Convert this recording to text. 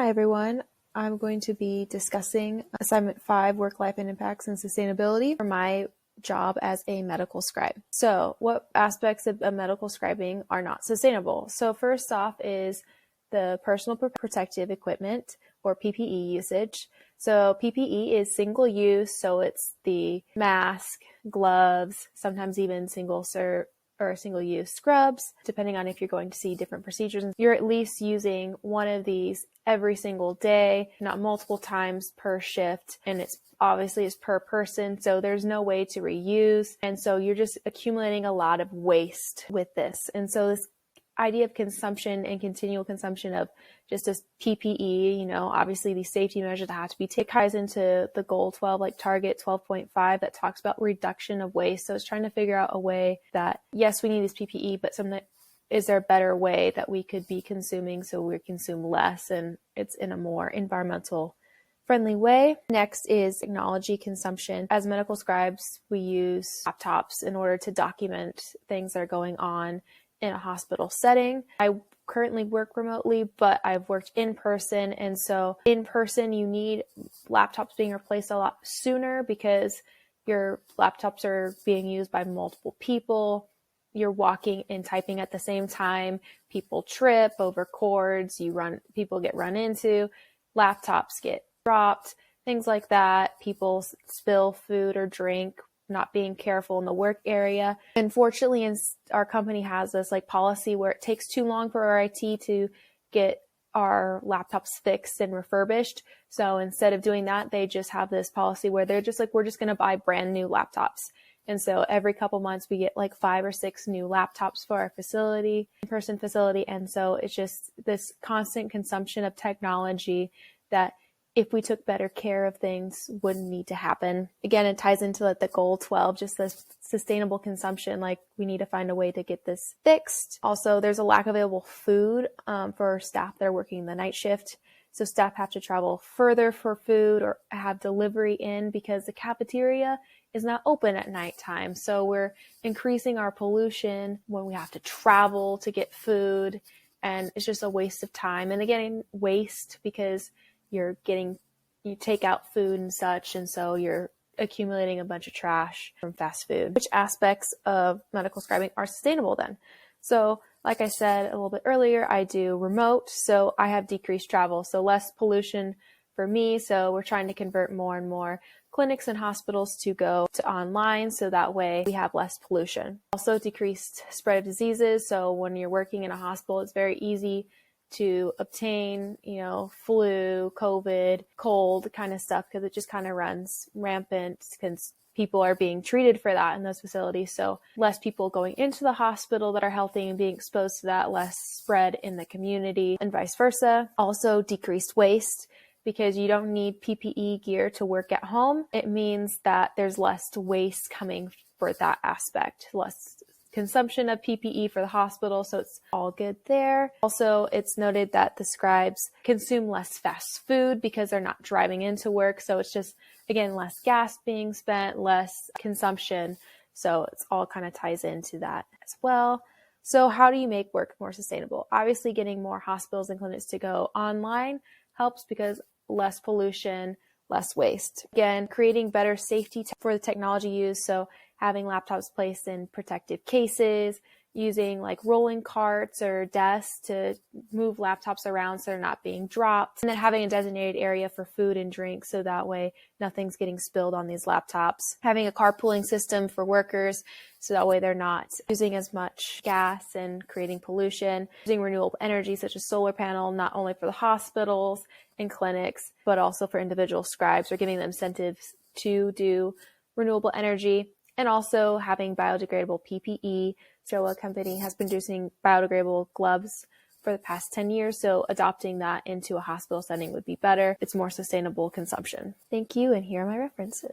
Hi everyone. I'm going to be discussing Assignment 5, Work-Life Impacts and Sustainability for my job as a medical scribe. So what aspects of medical scribing are not sustainable? So first off is the personal protective equipment or PPE usage. So PPE is single use, so it's the mask, gloves, sometimes even single-use scrubs, depending on if you're going to see different procedures. You're at least using one of these every single day, not multiple times per shift, and it's obviously is per person, so there's no way to reuse, and so you're just accumulating a lot of waste with this. And so this idea of consumption and continual consumption of just this PPE, obviously these safety measures that have to be taken ties into the goal 12, like target 12.5 that talks about reduction of waste. So it's trying to figure out a way that, yes, we need this PPE, but is there a better way that we could be consuming so we consume less and it's in a more environmental friendly way. Next is technology consumption. As medical scribes, we use laptops in order to document things that are going on in a hospital setting. I currently work remotely, but I've worked in person. And so in person, you need laptops being replaced a lot sooner because your laptops are being used by multiple people. You're walking and typing at the same time. People trip over cords. People get run into. Laptops get dropped, things like that. People spill food or drink, not being careful in the work area. Unfortunately, our company has this policy where it takes too long for our IT to get our laptops fixed and refurbished. So instead of doing that, they just have this policy where they're just we're just going to buy brand new laptops. And so every couple months we get 5 or 6 new laptops for our in-person facility. And so it's just this constant consumption of technology that if we took better care of things wouldn't need to happen. Again, it ties into the goal 12, just the sustainable consumption. We need to find a way to get this fixed. Also, there's a lack of available food for staff that are working the night shift. So staff have to travel further for food or have delivery in because the cafeteria is not open at nighttime. So we're increasing our pollution when we have to travel to get food. And it's just a waste of time. And again, waste because you take out food and such, and so you're accumulating a bunch of trash from fast food. Which aspects of medical scribing are sustainable then? So like I said a little bit earlier, I do remote, so I have decreased travel, so less pollution for me. So we're trying to convert more and more clinics and hospitals to go to online, so that way we have less pollution. Also decreased spread of diseases, so when you're working in a hospital, it's very easy to obtain, flu, COVID, cold kind of stuff because it just kind of runs rampant because people are being treated for that in those facilities. So less people going into the hospital that are healthy and being exposed to that, less spread in the community and vice versa. Also decreased waste because you don't need PPE gear to work at home. It means that there's less waste coming for that aspect, less consumption of PPE for the hospital, so it's all good there. Also, it's noted that the scribes consume less fast food because they're not driving into work, so it's just, again, less gas being spent, less consumption, so it's all kind of ties into that as well. So how do you make work more sustainable? Obviously, getting more hospitals and clinics to go online helps because less pollution, less waste. Again, creating better safety for the technology used, so having laptops placed in protective cases, using rolling carts or desks to move laptops around so they're not being dropped, and then having a designated area for food and drink so that way nothing's getting spilled on these laptops. Having a carpooling system for workers so that way they're not using as much gas and creating pollution. Using renewable energy such as solar panel, not only for the hospitals and clinics, but also for individual scribes, or giving them incentives to do renewable energy. And also having biodegradable PPE. Showa company has been producing biodegradable gloves for the past 10 years, so adopting that into a hospital setting would be better. It's more sustainable consumption. Thank you, and here are my references.